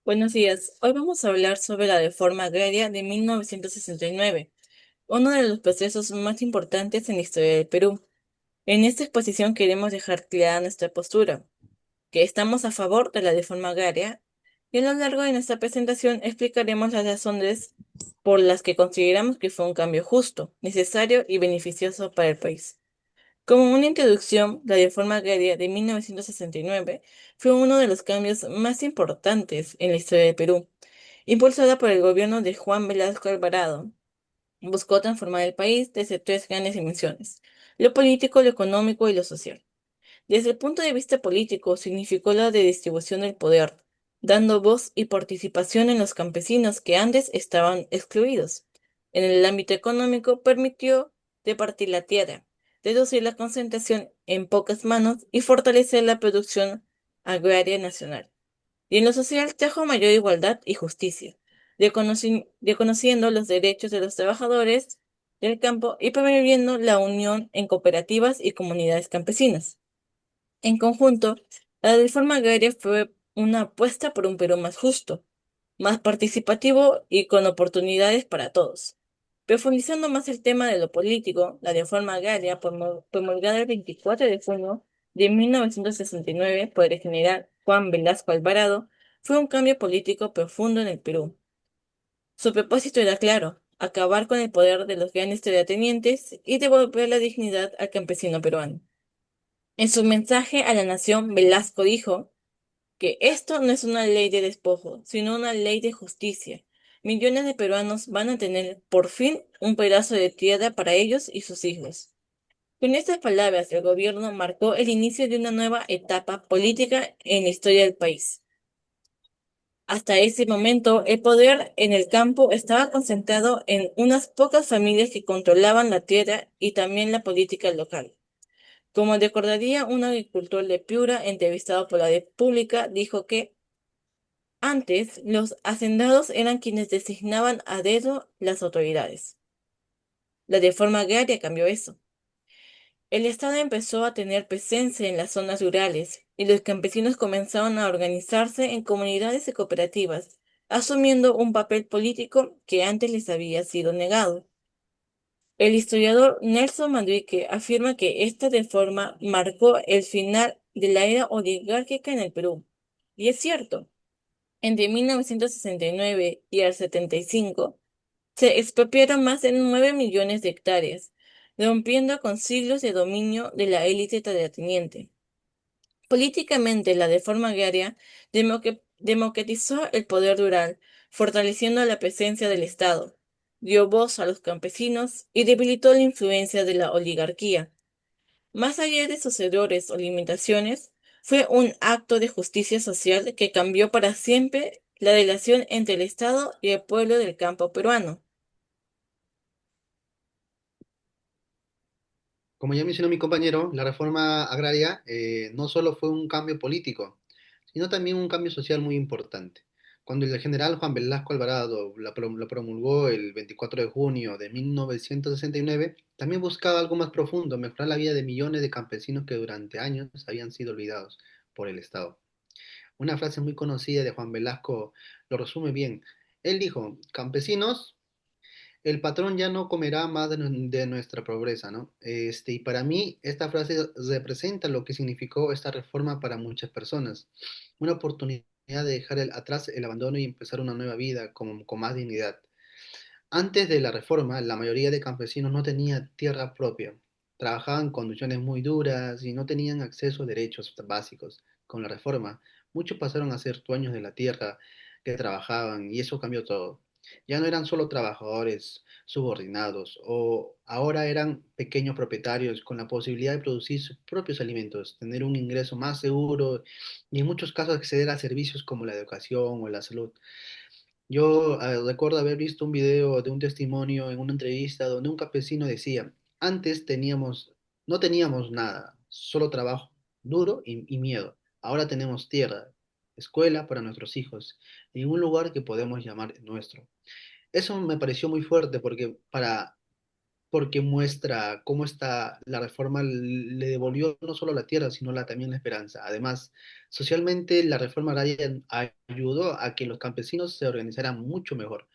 Buenos días. Hoy vamos a hablar sobre la reforma agraria de 1969, uno de los procesos más importantes en la historia del Perú. En esta exposición queremos dejar clara nuestra postura, que estamos a favor de la reforma agraria, y a lo largo de nuestra presentación explicaremos las razones por las que consideramos que fue un cambio justo, necesario y beneficioso para el país. Como una introducción, la reforma agraria de 1969 fue uno de los cambios más importantes en la historia del Perú. Impulsada por el gobierno de Juan Velasco Alvarado, buscó transformar el país desde tres grandes dimensiones: lo político, lo económico y lo social. Desde el punto de vista político, significó la redistribución del poder, dando voz y participación en los campesinos que antes estaban excluidos. En el ámbito económico, permitió repartir la tierra, reducir la concentración en pocas manos y fortalecer la producción agraria nacional. Y en lo social, trajo mayor igualdad y justicia, reconociendo los derechos de los trabajadores del campo y promoviendo la unión en cooperativas y comunidades campesinas. En conjunto, la reforma agraria fue una apuesta por un Perú más justo, más participativo y con oportunidades para todos. Profundizando más el tema de lo político, la reforma agraria, promulgada el 24 de junio de 1969 por el general Juan Velasco Alvarado, fue un cambio político profundo en el Perú. Su propósito era claro: acabar con el poder de los grandes terratenientes y devolver la dignidad al campesino peruano. En su mensaje a la nación, Velasco dijo que esto no es una ley de despojo, sino una ley de justicia. Millones de peruanos van a tener por fin un pedazo de tierra para ellos y sus hijos. Con estas palabras, el gobierno marcó el inicio de una nueva etapa política en la historia del país. Hasta ese momento, el poder en el campo estaba concentrado en unas pocas familias que controlaban la tierra y también la política local. Como recordaría un agricultor de Piura entrevistado por la República, dijo que antes los hacendados eran quienes designaban a dedo las autoridades. La reforma agraria cambió eso. El Estado empezó a tener presencia en las zonas rurales y los campesinos comenzaron a organizarse en comunidades y cooperativas, asumiendo un papel político que antes les había sido negado. El historiador Nelson Manrique afirma que esta reforma marcó el final de la era oligárquica en el Perú. Y es cierto, entre 1969 y el 75 se expropiaron más de 9 millones de hectáreas, rompiendo con siglos de dominio de la élite terrateniente. Políticamente, la reforma agraria democratizó el poder rural, fortaleciendo la presencia del Estado, dio voz a los campesinos y debilitó la influencia de la oligarquía. Más allá de sus errores o limitaciones, fue un acto de justicia social que cambió para siempre la relación entre el Estado y el pueblo del campo peruano. Como ya mencionó mi compañero, la reforma agraria no solo fue un cambio político, sino también un cambio social muy importante. Cuando el general Juan Velasco Alvarado la promulgó el 24 de junio de 1969, también buscaba algo más profundo: mejorar la vida de millones de campesinos que durante años habían sido olvidados por el Estado. Una frase muy conocida de Juan Velasco lo resume bien. Él dijo: campesinos, el patrón ya no comerá más de nuestra pobreza, ¿no? Y para mí esta frase representa lo que significó esta reforma para muchas personas: una oportunidad de dejar atrás el abandono y empezar una nueva vida con más dignidad. Antes de la reforma, la mayoría de campesinos no tenía tierra propia, trabajaban en condiciones muy duras y no tenían acceso a derechos básicos. Con la reforma, muchos pasaron a ser dueños de la tierra que trabajaban, y eso cambió todo. Ya no eran solo trabajadores subordinados, o ahora eran pequeños propietarios con la posibilidad de producir sus propios alimentos, tener un ingreso más seguro y en muchos casos acceder a servicios como la educación o la salud. Yo recuerdo haber visto un video de un testimonio en una entrevista donde un campesino decía: antes no teníamos nada, solo trabajo duro y miedo. Ahora tenemos tierra, escuela para nuestros hijos y un lugar que podemos llamar nuestro. Eso me pareció muy fuerte porque porque muestra cómo la reforma le devolvió no solo la tierra, sino también la esperanza. Además, socialmente la reforma agraria ayudó a que los campesinos se organizaran mucho mejor.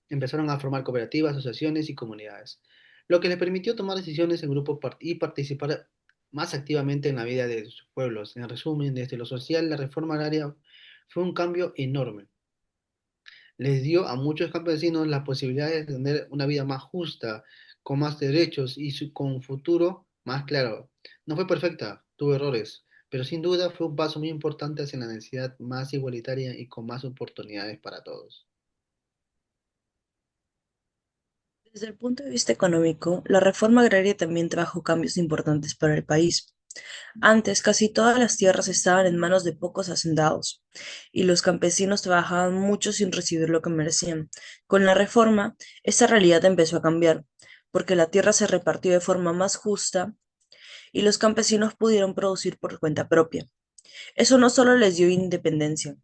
Empezaron a formar cooperativas, asociaciones y comunidades, lo que les permitió tomar decisiones en grupo y participar más activamente en la vida de sus pueblos. En resumen, desde lo social, la reforma agraria fue un cambio enorme. Les dio a muchos campesinos la posibilidad de tener una vida más justa, con más derechos y con un futuro más claro. No fue perfecta, tuvo errores, pero sin duda fue un paso muy importante hacia la necesidad más igualitaria y con más oportunidades para todos. Desde el punto de vista económico, la reforma agraria también trajo cambios importantes para el país. Antes, casi todas las tierras estaban en manos de pocos hacendados, y los campesinos trabajaban mucho sin recibir lo que merecían. Con la reforma, esta realidad empezó a cambiar, porque la tierra se repartió de forma más justa y los campesinos pudieron producir por cuenta propia. Eso no solo les dio independencia,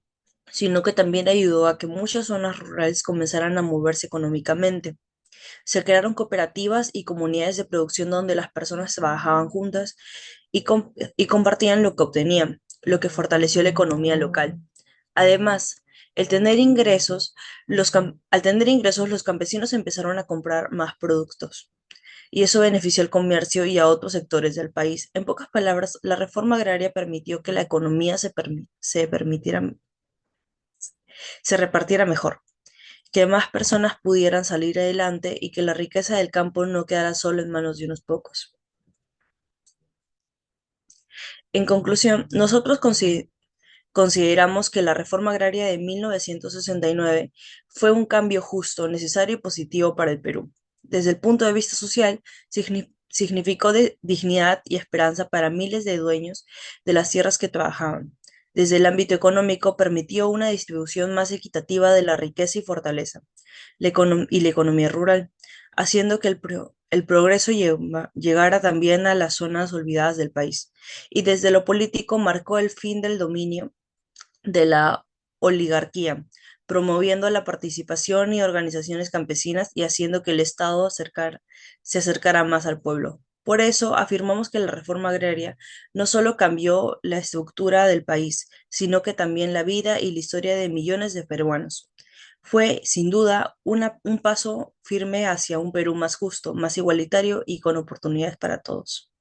sino que también ayudó a que muchas zonas rurales comenzaran a moverse económicamente. Se crearon cooperativas y comunidades de producción donde las personas trabajaban juntas y compartían lo que obtenían, lo que fortaleció la economía local. Además, al tener ingresos, los campesinos empezaron a comprar más productos y eso benefició al comercio y a otros sectores del país. En pocas palabras, la reforma agraria permitió que la economía se repartiera mejor, que más personas pudieran salir adelante y que la riqueza del campo no quedara solo en manos de unos pocos. En conclusión, consideramos que la reforma agraria de 1969 fue un cambio justo, necesario y positivo para el Perú. Desde el punto de vista social, significó dignidad y esperanza para miles de dueños de las tierras que trabajaban. Desde el ámbito económico, permitió una distribución más equitativa de la riqueza y fortaleza y la economía rural, haciendo que el progreso llegara también a las zonas olvidadas del país. Y desde lo político, marcó el fin del dominio de la oligarquía, promoviendo la participación y organizaciones campesinas y haciendo que el Estado se acercara más al pueblo. Por eso afirmamos que la reforma agraria no solo cambió la estructura del país, sino que también la vida y la historia de millones de peruanos. Fue, sin duda, un paso firme hacia un Perú más justo, más igualitario y con oportunidades para todos.